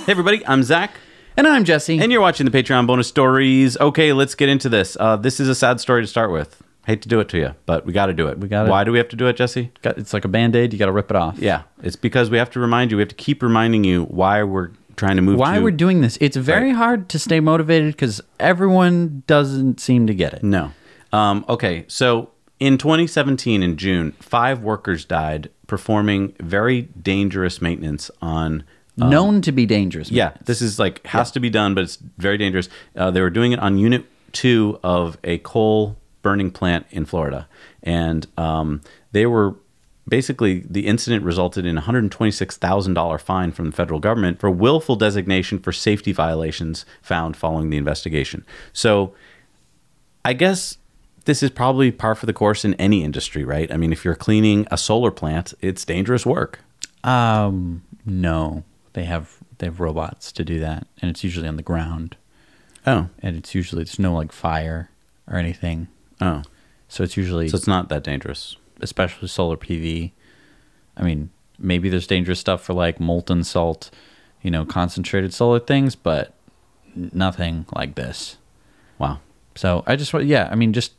Hey everybody, I'm Zach. And I'm Jesse. And you're watching the Patreon bonus stories. Okay, let's get into this. This is a sad story to start with. Hate to do it to you, but we got to do it. Why do we have to do it, Jesse? It's like a Band-Aid. You got to rip it off. Yeah, it's because we have to remind you. We have to keep reminding you why we're trying to move. Why we're doing this. It's very hard to stay motivated because everyone doesn't seem to get it. No. Okay, so in 2017, in June, 5 workers died performing very dangerous maintenance on... known to be dangerous. Yeah, this is like, has to be done, but it's very dangerous. They were doing it on Unit 2 of a coal burning plant in Florida. And they were basically, the incident resulted in a $126,000 fine from the federal government for willful designation for safety violations found following the investigation. So I guess this is probably par for the course in any industry, right? I mean, if you're cleaning a solar plant, it's dangerous work. No. They have robots to do that, and it's usually on the ground. Oh. And it's usually, there's no like fire or anything. Oh. So it's usually... So it's not that dangerous. Especially solar PV. I mean, maybe there's dangerous stuff for like molten salt, you know, concentrated solar things, but nothing like this. Wow. So I just want, I mean, just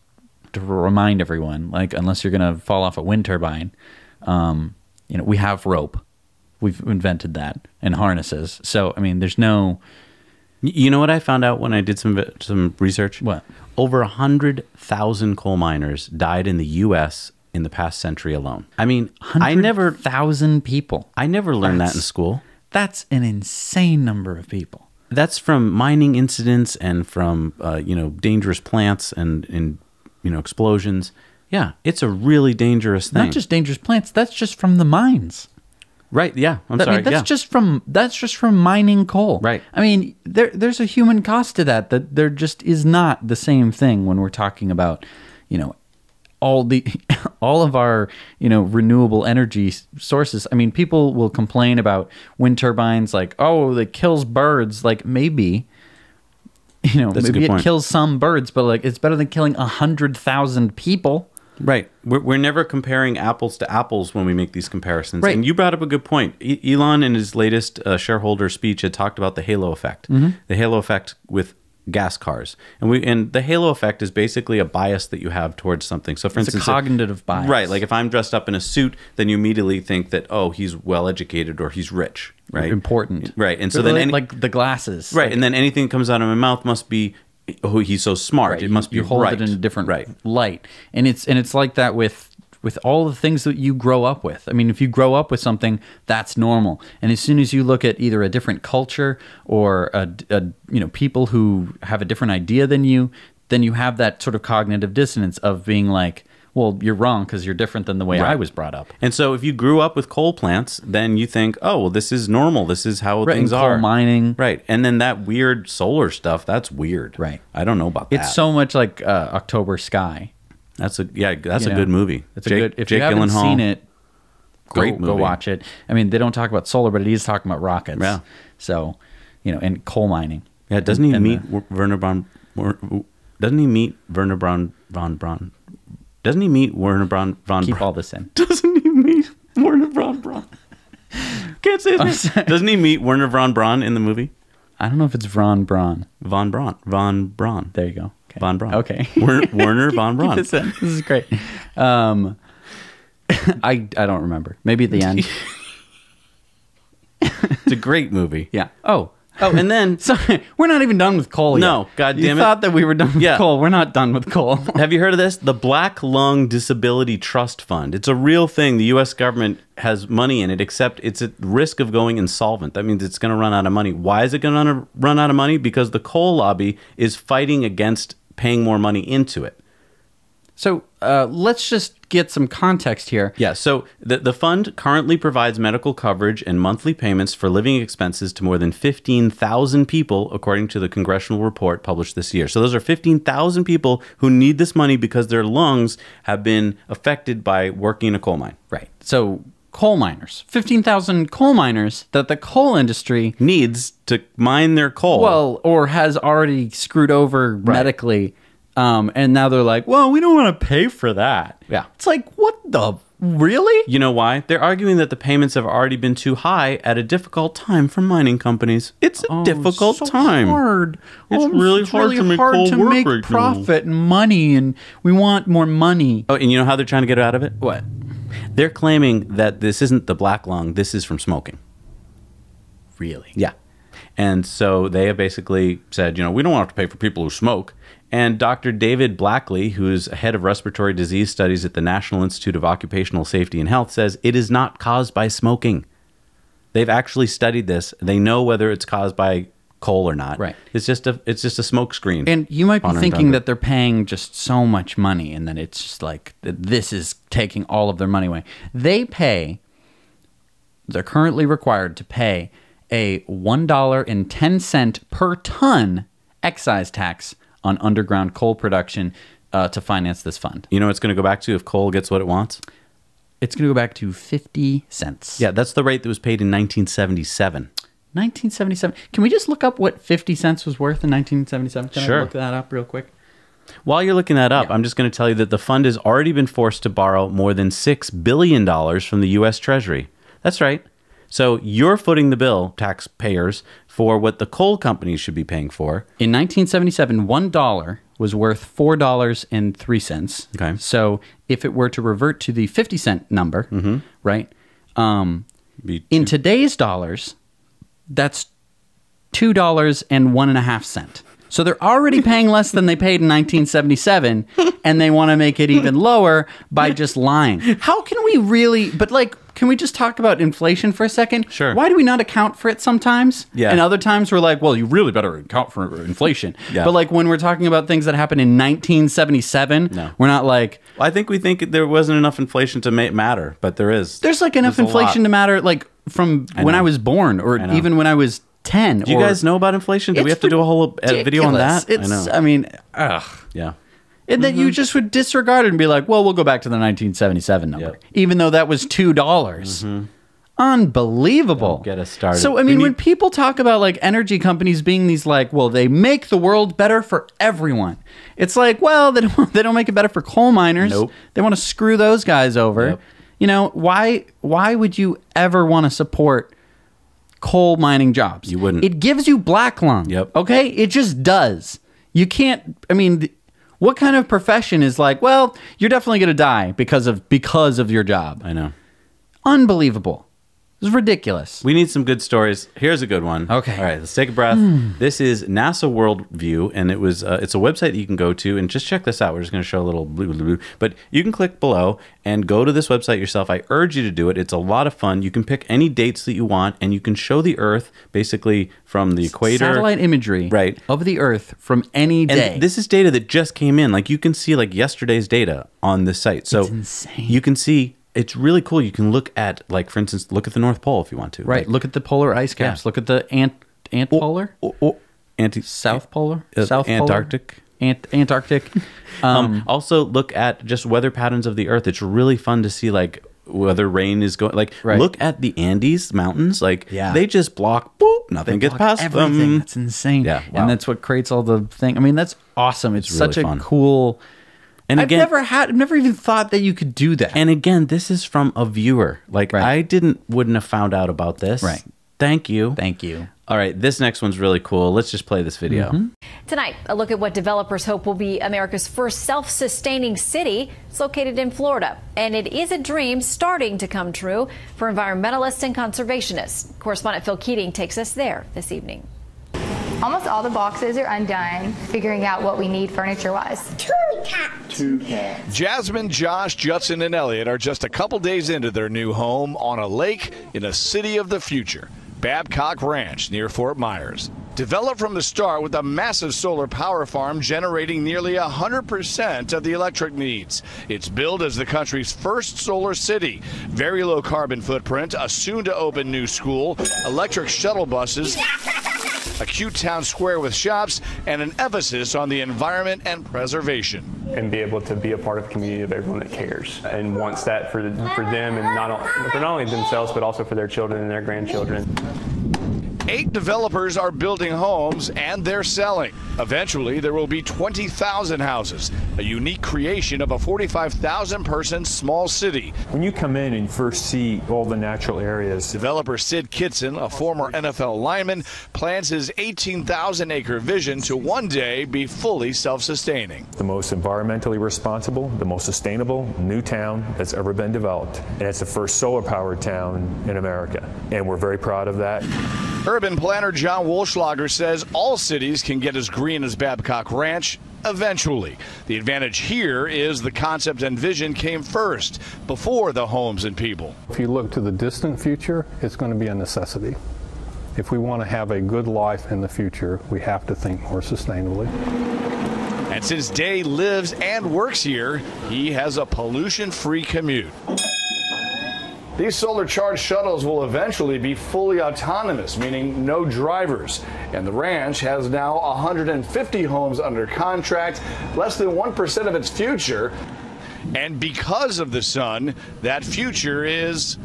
to remind everyone, like, unless you're going to fall off a wind turbine, you know, we have rope. We've invented that, and harnesses. So, I mean, there's no... You know what I found out when I did some research? What? Over 100,000 coal miners died in the U.S. in the past century alone. I mean, 100,000 people. I never learned that in school. That's an insane number of people. That's from mining incidents and from, you know, dangerous plants and you know, explosions. Yeah, it's a really dangerous thing. Not just dangerous plants. That's just from the mines. Right. Yeah. I'm sorry. I mean, that's just from mining coal. Right. I mean, there's a human cost to that. That there just is not the same thing when we're talking about, you know, all of our, you know, renewable energy sources. I mean, people will complain about wind turbines, like, oh, it kills birds. Like, maybe, you know, maybe it kills some birds, but like, it's better than killing 100,000 people. Right. We're never comparing apples to apples when we make these comparisons. Right. And you brought up a good point. Elon, in his latest shareholder speech, had talked about the halo effect. The halo effect with gas cars. And the halo effect is basically a bias that you have towards something. So, for instance, a cognitive bias. Right. Like if I'm dressed up in a suit, then you immediately think that, oh, he's well-educated or he's rich. Right. Important. Right. And so then... like the glasses. Right. Like, and then anything that comes out of my mouth must be... Oh, he's so smart. Right. It must be you hold right. it in a different light, and it's like that with all the things that you grow up with. I mean, if you grow up with something, that's normal. And as soon as you look at either a different culture or you know, people who have a different idea than you, then you have that sort of cognitive dissonance of being like, well, you're wrong because you're different than the way I was brought up. And so if you grew up with coal plants, then you think, oh, well, this is normal. This is how things are. Coal mining. Right. And then that weird solar stuff, that's weird. Right. I don't know about that. It's so much like October Sky. That's a good movie. It's if you haven't seen it, great movie. Go watch it. I mean, they don't talk about solar, but it is talking about rockets. Yeah. So, you know, and coal mining. Yeah, doesn't he meet Werner Braun? Doesn't he meet Werner Braun von Braun? Doesn't he meet Werner Braun von Braun? Keep all this in. Doesn't he meet Werner Braun Braun? Can't say his name. Doesn't he meet Werner von Braun in the movie? I don't know if it's Von Braun. Von Braun. Von Braun. There you go. Okay. Von Braun. Okay. Werner von Braun. This is great. I don't remember. Maybe at the end. It's a great movie. Yeah. Oh, and then... Sorry, we're not even done with coal yet. No, God damn it. You thought that we were done with coal. We're not done with coal. Have you heard of this? The Black Lung Disability Trust Fund. It's a real thing. The U.S. government has money in it, except it's at risk of going insolvent. That means it's going to run out of money. Why is it going to run out of money? Because the coal lobby is fighting against paying more money into it. So let's just get some context here. Yeah, so the fund currently provides medical coverage and monthly payments for living expenses to more than 15,000 people, according to the congressional report published this year. So those are 15,000 people who need this money because their lungs have been affected by working in a coal mine. Right. So coal miners, 15,000 coal miners that the coal industry needs to mine their coal. Well, or has already screwed over medically. And now they're like, well, we don't want to pay for that. Yeah. It's like, what the Really? You know why? They're arguing that the payments have already been too high at a difficult time for mining companies. It's a difficult so time. Hard. It's really hard to make coal work right now. profit and money, and we want more money. Oh, and you know how they're trying to get out of it? What? They're claiming that this isn't the black lung. This is from smoking. Really? Yeah. And so they have basically said, we don't want to pay for people who smoke. And Dr. David Blackley, who is head of respiratory disease studies at the National Institute of Occupational Safety and Health, says it is not caused by smoking. They've actually studied this. They know whether it's caused by coal or not. Right. It's just a smoke screen. And you might be thinking that they're paying just so much money and that it's just like this is taking all of their money away. They're currently required to pay a $1.10 per ton excise tax on underground coal production to finance this fund. You know what it's going to go back to if coal gets what it wants? It's going to go back to 50 cents. Yeah, that's the rate that was paid in 1977. 1977. Can we just look up what 50 cents was worth in 1977? Can Sure. I look that up real quick? While you're looking that up, I'm just going to tell you that the fund has already been forced to borrow more than $6 billion from the U.S. Treasury. That's right. So you're footing the bill, taxpayers, for what the coal companies should be paying for. In 1977, $1 was worth $4.03. Okay. So if it were to revert to the 50-cent number, right, in today's dollars, that's $2.01. So they're already paying less than they paid in 1977, and they want to make it even lower by just lying. How can we really... But, can we just talk about inflation for a second? Sure. Why do we not account for it sometimes? Yeah. And other times we're like, well, you really better account for inflation. Yeah. But, when we're talking about things that happened in 1977, we're not like... I think we think there wasn't enough inflation to matter, but there is. There's, enough inflation to matter, from when I was born, or even when I was 10. Do you guys know about inflation? Do we have to do a whole video on that? I mean, ugh. Yeah. And then you just would disregard it and be like, well, we'll go back to the 1977 number, Yep. even though that was $2. Unbelievable. Don't get us started. So, I mean, when people talk about energy companies being these well, they make the world better for everyone. It's like, well, they don't make it better for coal miners. Nope. They want to screw those guys over. Yep. Why would you ever want to support coal mining jobs? You wouldn't. It gives you black lung. Yep. Okay? It just does. You can't, what kind of profession is well, you're definitely going to die because of your job? I know. Unbelievable. It's ridiculous. We need some good stories. Here's a good one. Okay. All right, let's take a breath. This is NASA Worldview, and it's a website that you can go to, and just check this out. We're just going to show a little blue, but you can click below and go to this website yourself. I urge you to do it. It's a lot of fun. You can pick any dates that you want, and you can show the Earth basically from the equator. Satellite imagery of the Earth from any day. And this is data that just came in. You can see yesterday's data on this site. So it's insane. You can see. It's really cool. You can look at, for instance, look at the North Pole if you want to. Right. Look at the polar ice caps. Yeah. Look at the antipolar? South polar? South Antarctic. Antarctic. Also, look at just weather patterns of the Earth. It's really fun to see, whether rain is going. Look at the Andes Mountains. They just block, nothing gets past everything. them. That's insane. Yeah. Wow. And that's what creates all the thing. That's awesome. It's really such a fun. cool... And again, I've never even thought that you could do that. And again, this is from a viewer. I wouldn't have found out about this. Right. Thank you. Thank you. All right, this next one's really cool. Let's just play this video. Tonight, a look at what developers hope will be America's first self-sustaining city. It's located in Florida, and it is a dream starting to come true for environmentalists and conservationists. Correspondent Phil Keating takes us there this evening. Almost all the boxes are undone, figuring out what we need furniture-wise. Two cats. Jasmine, Josh, Judson, and Elliot are just a couple days into their new home on a lake in a city of the future, Babcock Ranch near Fort Myers. Developed from the start with a massive solar power farm generating nearly 100% of the electric needs. It's billed as the country's first solar city. Very low carbon footprint, a soon-to-open new school, electric shuttle buses, a cute town square with shops, and an emphasis on the environment and preservation. And be able to be a part of a community of everyone that cares and wants that for them and for not only themselves but also for their children and their grandchildren. 8 developers are building homes and they're selling. Eventually, there will be 20,000 houses, a unique creation of a 45,000 person small city. When you come in and first see all the natural areas, Developer Sid Kitson, a former NFL lineman, plans his 18,000 acre vision to one day be fully self-sustaining. the most environmentally responsible, the most sustainable new town that's ever been developed. And it's the first solar-powered town in America. And we're very proud of that. Urban planner John Wolschlager says all cities can get as green as Babcock Ranch eventually. The advantage here is the concept and vision came first, before the homes and people. If you look to the distant future, it's going to be a necessity. If we want to have a good life in the future, we have to think more sustainably. And since Day lives and works here, he has a pollution-free commute. These solar-charged shuttles will eventually be fully autonomous, meaning no drivers. And the ranch has now 150 homes under contract, less than 1% of its future. And because of the sun, that future is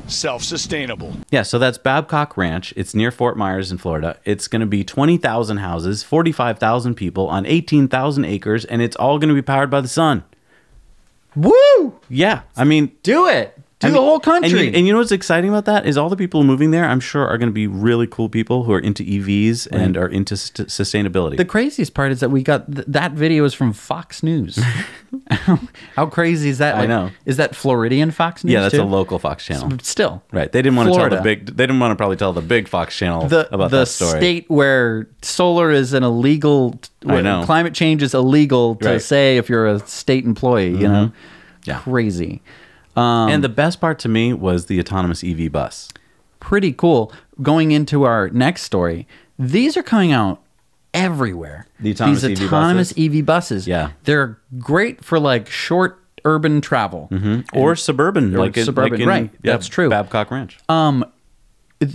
self-sustainable. Yeah, so that's Babcock Ranch. It's near Fort Myers in Florida. It's going to be 20,000 houses, 45,000 people on 18,000 acres, and it's all going to be powered by the sun. Woo! Yeah, I mean, Do it. Do the mean, whole country. And you know what's exciting about that is all the people moving there, I'm sure, are going to be really cool people who are into EVs and are into sustainability. The craziest part is that we got that video is from Fox News. How crazy is that? I know. Is that Floridian Fox News? yeah, that's too? a local Fox channel. Still, Right. They didn't want to tell Florida. the big. They didn't want to probably tell the big Fox channel about the that story. state where solar is an illegal. I know. Climate change is illegal to Right. say if you're a state employee. You know, Yeah. crazy. And the best part to me was the autonomous EV bus. Pretty cool. Going into our next story, these are coming out everywhere. The autonomous these EV autonomous buses? EV buses. Yeah. They're great for like short urban travel Or suburban, or like in, suburban, like in, right. yeah, That's true. Babcock Ranch.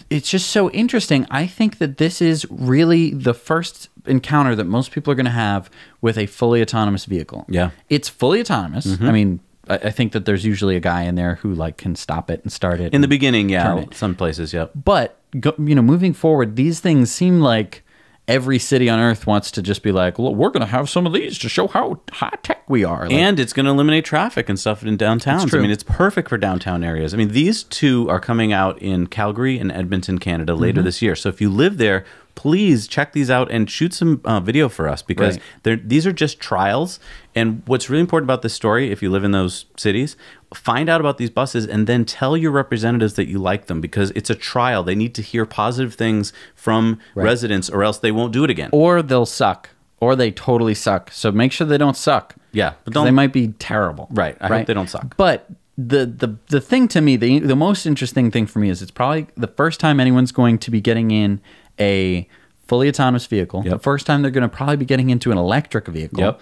It's just so interesting. I think that this is really the first encounter that most people are going to have with a fully autonomous vehicle. Yeah. It's fully autonomous. I mean, I think that there's usually a guy in there who like can stop it and start it In the and beginning, yeah, turn it. some places, yep. But moving forward, these things seem like every city on earth wants to just be like, well, we're going to have some of these to show how high tech we are. Like, And it's going to eliminate traffic and stuff in downtowns. true. I mean, it's perfect for downtown areas. I mean, these two are coming out in Calgary and Edmonton, Canada later this year. So if you live there, please check these out and shoot some video for us because these are just trials. And what's really important about this story, if you live in those cities, find out about these buses and then tell your representatives that you like them because it's a trial. They need to hear positive things from residents or else they won't do it again. or they'll suck, or they totally suck. So make sure they don't suck. Yeah, but 'Cause they might be terrible. Right. I hope they don't suck. But the thing to me, the most interesting thing for me is it's probably the first time anyone's going to be getting in a fully autonomous vehicle. Yep. The first time they're going to probably be getting into an electric vehicle. Yep.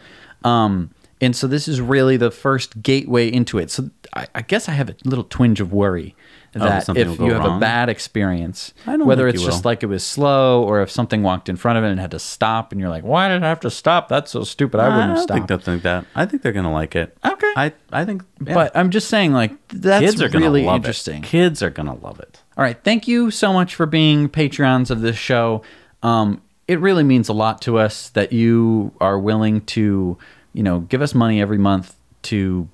And so this is really the first gateway into it. So I guess I have a little twinge of worry that something if will go you have a wrong? bad experience, I don't whether think it's you just will. like it was slow or if something walked in front of it and had to stop and you're like, why did I have to stop? That's so stupid. I wouldn't have don't think stopped. they'll think that. I think they're going to like it. Okay. I think, yeah. But I'm just saying, like, that's kids are gonna really love interesting. It. Kids are going to love it. All right. Thank you so much for being Patreons of this show. It really means a lot to us that you are willing to, give us money every month to,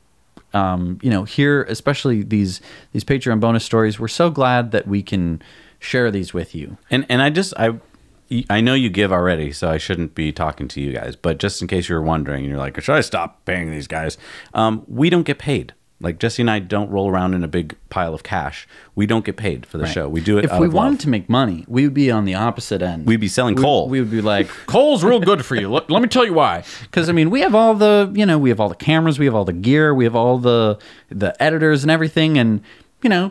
hear especially these Patreon bonus stories. We're so glad that we can share these with you. And I know you give already, so I shouldn't be talking to you guys. But just in case you were wondering, and you're like, should I stop paying these guys? We don't get paid. Like Jesse and I don't roll around in a big pile of cash. We don't get paid for the show. We do it If out we of wanted love. to make money, we would be on the opposite end. We'd be selling coal. We would be like, coal's real good for you. Let me tell you why. Because I mean, we have all the, we have all the cameras, we have all the gear, we have all the editors and everything. And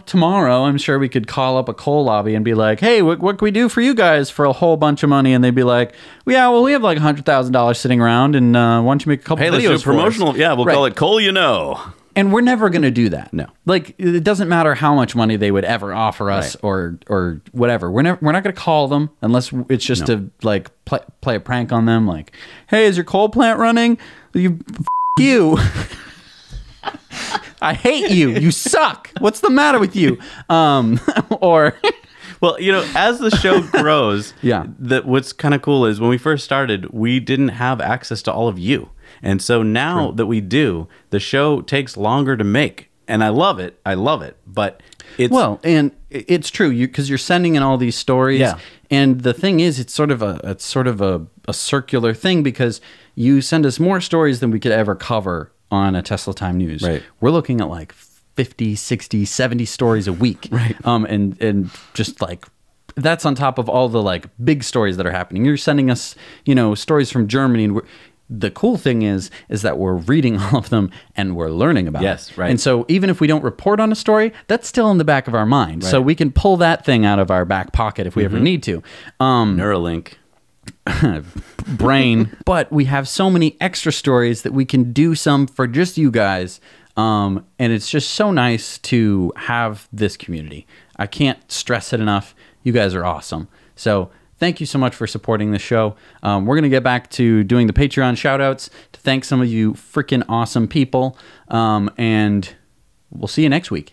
tomorrow I'm sure we could call up a coal lobby and be like, hey, what can we do for you guys for a whole bunch of money? And they'd be like, we have like $100,000 sitting around, and why don't you make a couple Hey, videos let's do for us? promotional. Yeah, we'll call it Coal You Know. And we're never going to do that. No. Like, it doesn't matter how much money they would ever offer us or whatever. We're not going to call them unless it's just to like play a prank on them. Like, hey, is your coal plant running? You. I hate you. You suck. What's the matter with you? Or Well, you know, as the show grows, Yeah. What's kind of cool is when we first started, we didn't have access to all of you. And so now that we do, the show takes longer to make. And I love it. But it's... Well, and it's true, because you're sending in all these stories. Yeah. And the thing is, it's sort of a circular thing, because you send us more stories than we could ever cover on a Tesla Time News. Right. We're looking at like 50, 60, 70 stories a week. Right. And just like, that's on top of all the like big stories that are happening. You're sending us, you know, stories from Germany, and the cool thing is that we're reading all of them and we're learning about it. Yes, right. And so even if we don't report on a story, that's still in the back of our mind. So Right. we can pull that thing out of our back pocket if we ever need to. Neuralink. Brain. But we have so many extra stories that we can do some for just you guys. And it's just so nice to have this community. I can't stress it enough. You guys are awesome. So thank you so much for supporting the show. We're going to get back to doing the Patreon shout-outs to thank some of you freaking awesome people. And we'll see you next week.